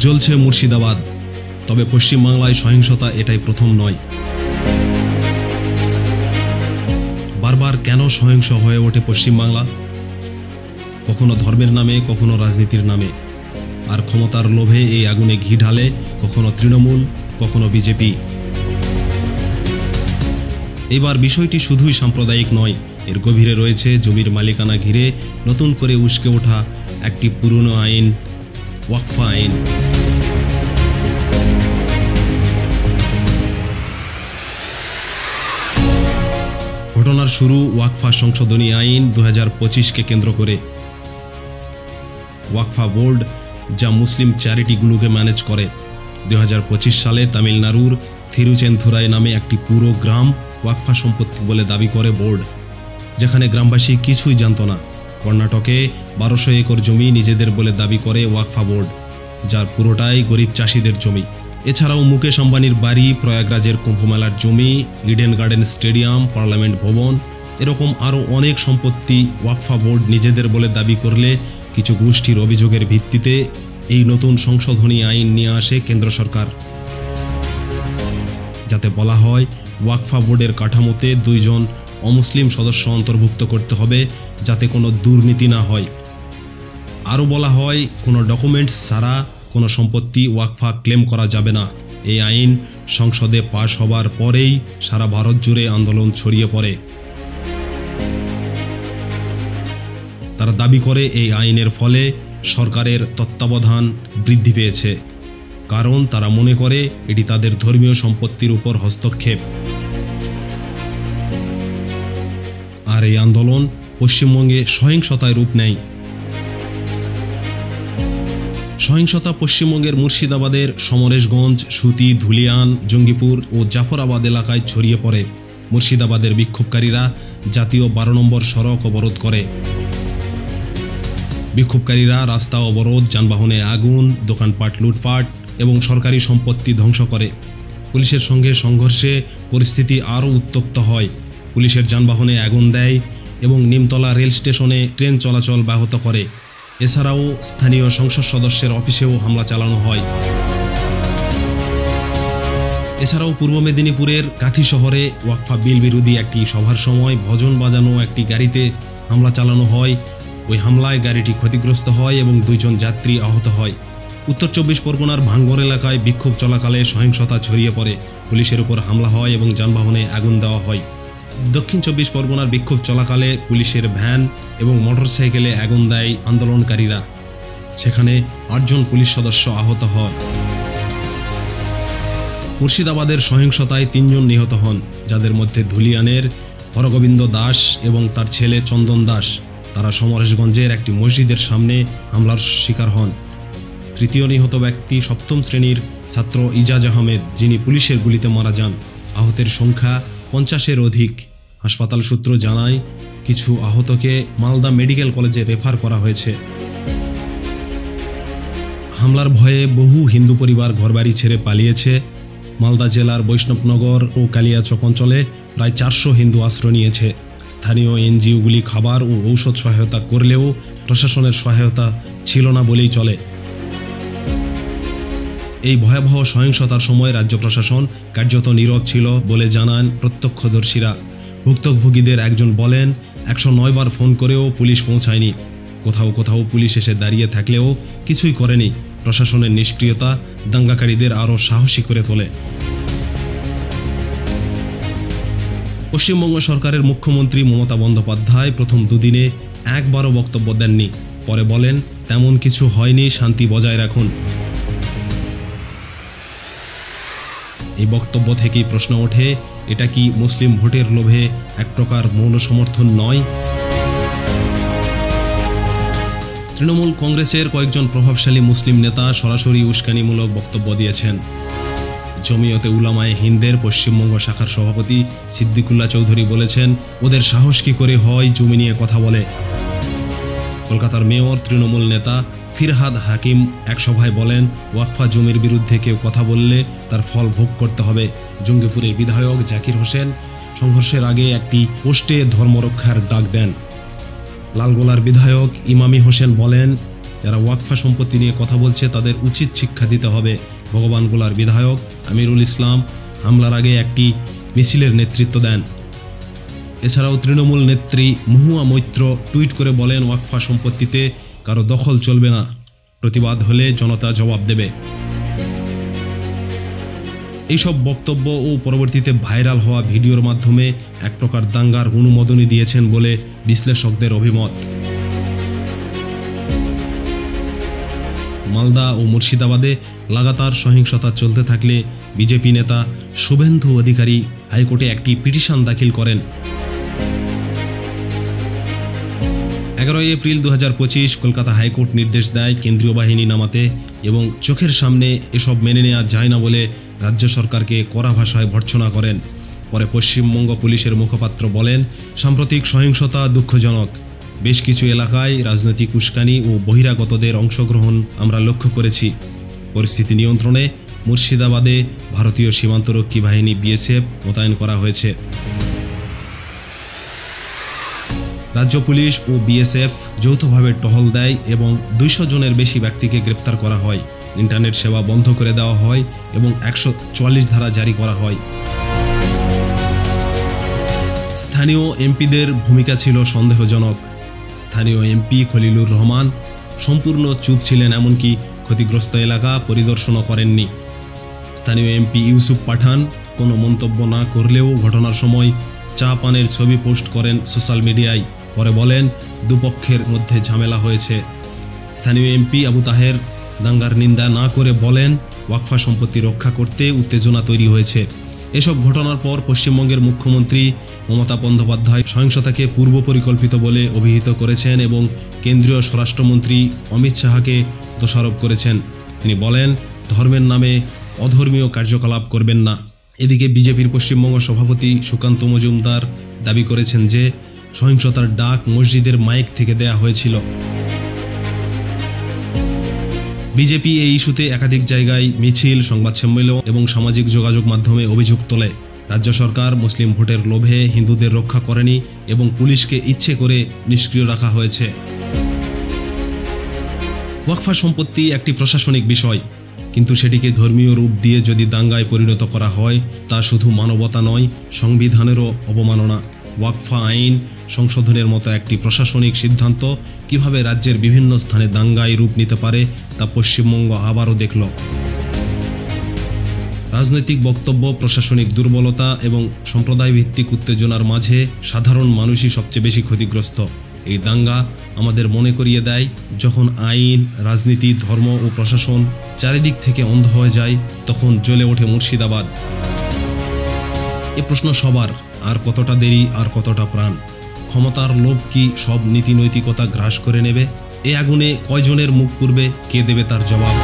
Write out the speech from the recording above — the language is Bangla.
জ্বলছে মুর্শিদাবাদ, তবে পশ্চিমবাংলায় সহিংসতা এটাই প্রথম নয়। বারবার কেন সহিংস হয়ে ওঠে পশ্চিমবাংলা? কখনো ধর্মের নামে, কখনো রাজনীতির নামে, আর ক্ষমতার লোভে এই আগুনে ঘি ঢালে কখনো তৃণমূল, কখনো বিজেপি। এবার বিষয়টি শুধুই সাম্প্রদায়িক নয়, এর গভীরে রয়েছে জমির মালিকানা ঘিরে নতুন করে উস্কে ওঠা একটি পুরনো আইন, ওয়াকফা আইন। ঘটনার শুরু ওয়াকফা সংশোধনী আইন 2025-কে কেন্দ্র করে। ওয়াকফা বোর্ড, যা মুসলিম চ্যারিটিগুলোকে ম্যানেজ করে, 2025 সালে তামিলনাড়ুর থিরুচেন্থুরাই নামে একটি পুরো গ্রাম ওয়াকফা সম্পত্তি বলে দাবি করে বোর্ড, যেখানে গ্রামবাসী কিছুই জানত না। কর্ণাটকে 1200 একর জমি নিজেদের বলে দাবি করে ওয়াকফা বোর্ড, যার পুরোটাই গরিব চাষিদের জমি। এছাড়াও মুকেশ আম্বানির বাড়ি, প্রয়াগরাজের কুম্ভমেলার জমি, ইডেন গার্ডেন স্টেডিয়াম, পার্লামেন্ট ভবন, এরকম আরও অনেক সম্পত্তি ওয়াকফা বোর্ড নিজেদের বলে দাবি করলে কিছু গোষ্ঠীর অভিযোগের ভিত্তিতে এই নতুন সংশোধনী আইন নিয়ে আসে কেন্দ্র সরকার, যাতে বলা হয় ওয়াকফা বোর্ডের কাঠামোতে 2 জন অমুসলিম সদস্য অন্তর্ভুক্ত করতে হবে, যাতে কোনো দুর্নীতি না হয়। আরও বলা হয় কোনো ডকুমেন্টস ছাড়া কোনো সম্পত্তি ওয়াকফা ক্লেম করা যাবে না। এই আইন সংসদে পাশ হবার পরেই সারা ভারত জুড়ে আন্দোলন ছড়িয়ে পড়ে। তারা দাবি করে এই আইনের ফলে সরকারের তত্ত্বাবধান বৃদ্ধি পেয়েছে, কারণ তারা মনে করে এটি তাদের ধর্মীয় সম্পত্তির উপর হস্তক্ষেপ। আর এই আন্দোলন পশ্চিমবঙ্গে সহিংসতায় রূপ নেয়। সহিংসতা পশ্চিমবঙ্গের মুর্শিদাবাদের সমরেশগঞ্জ, সুতি, ধুলিয়ান, জঙ্গিপুর ও জাফরাবাদ এলাকায় ছড়িয়ে পড়ে। মুর্শিদাবাদের বিক্ষোভকারীরা জাতীয় 12 নম্বর সড়ক অবরোধ করে। বিক্ষোভকারীরা রাস্তা অবরোধ, যানবাহনে আগুন, দোকানপাট লুটপাট এবং সরকারি সম্পত্তি ধ্বংস করে। পুলিশের সঙ্গে সংঘর্ষে পরিস্থিতি আরও উত্তপ্ত হয়। পুলিশের যানবাহনে আগুন দেয় এবং নিমতলা রেল স্টেশনে ট্রেন চলাচল ব্যাহত করে। এছাড়াও স্থানীয় সংসদ সদস্যের অফিসেও হামলা চালানো হয়। এছাড়াও পূর্ব মেদিনীপুরের কাথি শহরে ওয়াকফা বিল বিরোধী একটি সভার সময় ভজন বাজানো একটি গাড়িতে হামলা চালানো হয়। ওই হামলায় গাড়িটি ক্ষতিগ্রস্ত হয় এবং 2 জন যাত্রী আহত হয়। উত্তর 24 পরগনার ভাঙ্গর এলাকায় বিক্ষোভ চলাকালে সহিংসতা ছড়িয়ে পড়ে, পুলিশের উপর হামলা হয় এবং যানবাহনে আগুন দেওয়া হয়। দক্ষিণ 24 পরগনার বিক্ষোভ চলাকালে পুলিশের ভ্যান এবং মোটরসাইকেলে আগুন দেয় আন্দোলনকারীরা, সেখানে 8 জন পুলিশ সদস্য আহত হয়। মুর্শিদাবাদের সহিংসতায় 3 জন নিহত হন, যাদের মধ্যে ধুলিয়ানের হরগোবিন্দ দাস এবং তার ছেলে চন্দন দাস। তারা সমরেশগঞ্জের একটি মসজিদের সামনে হামলার শিকার হন। তৃতীয় নিহত ব্যক্তি 7ম শ্রেণীর ছাত্র ইজাজ আহমেদ, যিনি পুলিশের গুলিতে মারা যান। আহতের সংখ্যা 50-এর অধিক। হাসপাতাল সূত্র জানায় কিছু আহতকে মালদা মেডিকেল কলেজে রেফার করা হয়েছে। হামলার ভয়ে বহু হিন্দু পরিবার ঘরবাড়ি ছেড়ে পালিয়েছে। মালদা জেলার বৈষ্ণবনগর ও কালিয়াচক অঞ্চলে প্রায় 400 হিন্দু আশ্রয় নিয়েছে। স্থানীয় এনজিওগুলি খাবার ও ঔষধ সহায়তা করলেও প্রশাসনের সহায়তা ছিল না বলেই চলে। এই ভয়াবহ সহিংসতার সময় রাজ্য প্রশাসন কার্যত নীরব ছিল বলে জানান প্রত্যক্ষদর্শীরা। ভুক্তভোগীদের একজন বলেন, 109 বার ফোন করেও পুলিশ পৌঁছায়নি। কোথাও কোথাও পুলিশ এসে দাঁড়িয়ে থাকলেও কিছুই করেনি। প্রশাসনের নিষ্ক্রিয়তা দাঙ্গাকারীদের আরও সাহসী করে তোলে। পশ্চিমবঙ্গ সরকারের মুখ্যমন্ত্রী মমতা বন্দ্যোপাধ্যায় প্রথম 2 দিনে একবারও বক্তব্য দেননি। পরে বলেন, তেমন কিছু হয়নি, শান্তি বজায় রাখুন। এই বক্তব্য থেকেই প্রশ্ন ওঠে, এটা কি মুসলিম ভোটের লোভে এক প্রকার মৌন সমর্থন নয়? তৃণমূল কংগ্রেসের কয়েকজন প্রভাবশালী মুসলিম নেতা সরাসরি উস্কানিমূলক বক্তব্য দিয়েছেন। জমিয়তে উলামায়ে হিন্দের পশ্চিমবঙ্গ শাখার সভাপতি সিদ্দিকুল্লাহ চৌধুরী বলেছেন, ওদের সাহস কি করে হয় জমি নিয়ে কথা বলে। কলকাতার মেয়র তৃণমূল নেতা ফিরহাদ হাকিম এক সভায় বলেন, ওয়াকফা জমির বিরুদ্ধে কেউ কথা বললে তার ফল ভোগ করতে হবে। জঙ্গিপুরের বিধায়ক জাকির হোসেন সংঘর্ষের আগে একটি পোস্টে ধর্মরক্ষার ডাক দেন। লালগোলার বিধায়ক ইমামি হোসেন বলেন, যারা ওয়াকফা সম্পত্তি নিয়ে কথা বলছে তাদের উচিত শিক্ষা দিতে হবে। ভগবানগোলার বিধায়ক আমিরুল ইসলাম হামলার আগে একটি মিছিলের নেতৃত্ব দেন। এছাড়াও তৃণমূল নেত্রী মহুয়া মৈত্র টুইট করে বলেন, ওয়াকফা সম্পত্তিতে কারো দখল চলবে না, প্রতিবাদ হলে জনতা জবাব দেবে। এইসব বক্তব্য ও পরবর্তীতে ভাইরাল হওয়া ভিডিওর মাধ্যমে এক প্রকার দাঙ্গার অনুমোদনী দিয়েছেন বলে বিশ্লেষকদের অভিমত। মালদা ও মুর্শিদাবাদে লাগাতার সহিংসতা চলতে থাকলে বিজেপি নেতা শুভেন্দু অধিকারী হাইকোর্টে একটি পিটিশন দাখিল করেন। 11 এপ্রিল 2025 কলকাতা হাইকোর্ট নির্দেশ দেয় কেন্দ্রীয় বাহিনী নামাতে এবং চোখের সামনে এসব মেনে নেওয়া যায় না বলে রাজ্য সরকারকে কড়া ভাষায় ভর্ৎসনা করেন। পরে পশ্চিমবঙ্গ পুলিশের মুখপাত্র বলেন, সাম্প্রতিক সহিংসতা দুঃখজনক। বেশ কিছু এলাকায় রাজনৈতিক উস্কানি ও বহিরাগতদের অংশগ্রহণ আমরা লক্ষ্য করেছি। পরিস্থিতি নিয়ন্ত্রণে মুর্শিদাবাদে ভারতীয় সীমান্তরক্ষী বাহিনী বিএসএফ মোতায়েন করা হয়েছে। রাজ্য পুলিশ ও বিএসএফ যৌথভাবে টহল দেয় এবং 200 জনের বেশি ব্যক্তিকে গ্রেপ্তার করা হয়। ইন্টারনেট সেবা বন্ধ করে দেওয়া হয় এবং 144 ধারা জারি করা হয়। স্থানীয় এমপিদের ভূমিকা ছিল সন্দেহজনক। স্থানীয় এমপি খলিলুর রহমান সম্পূর্ণ চুপ ছিলেন, এমনকি ক্ষতিগ্রস্ত এলাকা পরিদর্শনও করেননি। স্থানীয় এমপি ইউসুফ পাঠান কোনো মন্তব্য না করলেও ঘটনার সময় চা পানের ছবি পোস্ট করেন সোশ্যাল মিডিয়ায়। পরে বলেন, দুপক্ষের মধ্যে ঝামেলা হয়েছে। স্থানীয় এমপি আবু তাহের দাঙ্গার নিন্দা না করে বলেন, ওয়াকফা সম্পত্তি রক্ষা করতে উত্তেজনা তৈরি হয়েছে। এসব ঘটনার পর পশ্চিমবঙ্গের মুখ্যমন্ত্রী মমতা বন্দ্যোপাধ্যায় সহিংসতাকে পূর্ব পরিকল্পিত বলে অভিহিত করেছেন এবং কেন্দ্রীয় স্বরাষ্ট্রমন্ত্রী অমিত শাহকে দোষারোপ করেছেন। তিনি বলেন, ধর্মের নামে অধর্মীয় কার্যকলাপ করবেন না। এদিকে বিজেপির পশ্চিমবঙ্গ সভাপতি সুকান্ত মজুমদার দাবি করেছেন যে সহিংসতার ডাক মসজিদের মাইক থেকে দেয়া হয়েছিল। বিজেপি এই ইস্যুতে একাধিক জায়গায় মিছিল, সংবাদ সম্মেলন এবং সামাজিক যোগাযোগ মাধ্যমে অভিযোগ তোলে। রাজ্য সরকার মুসলিম ভোটের লোভে হিন্দুদের রক্ষা করেনি এবং পুলিশকে ইচ্ছে করে নিষ্ক্রিয় রাখা হয়েছে। ওয়াকফা সম্পত্তি একটি প্রশাসনিক বিষয়, কিন্তু সেটিকে ধর্মীয় রূপ দিয়ে যদি দাঙ্গায় পরিণত করা হয় তা শুধু মানবতা নয়, সংবিধানেরও অবমাননা। ওয়াকফা আইন সংশোধনের মতো একটি প্রশাসনিক সিদ্ধান্ত কিভাবে রাজ্যের বিভিন্ন স্থানে দাঙ্গায় রূপ নিতে পারে তা পশ্চিমবঙ্গ আবারও দেখল। রাজনৈতিক বক্তব্য, প্রশাসনিক দুর্বলতা এবং সম্প্রদায় ভিত্তিক উত্তেজনার মাঝে সাধারণ মানুষই সবচেয়ে বেশি ক্ষতিগ্রস্ত। এই দাঙ্গা আমাদের মনে করিয়ে দেয়, যখন আইন, রাজনীতি, ধর্ম ও প্রশাসন চারিদিক থেকে অন্ধ হয়ে যায় তখন জ্বলে ওঠে মুর্শিদাবাদ। এ প্রশ্ন সবার, আর কতটা দেরি, আর কতটা প্রাণ? ক্ষমতার লোভ কি সব নীতি নৈতিকতা গ্রাস করে নেবে? এ আগুনে কয়জনের মুখ পুড়বে? কে দেবে তার জবাব?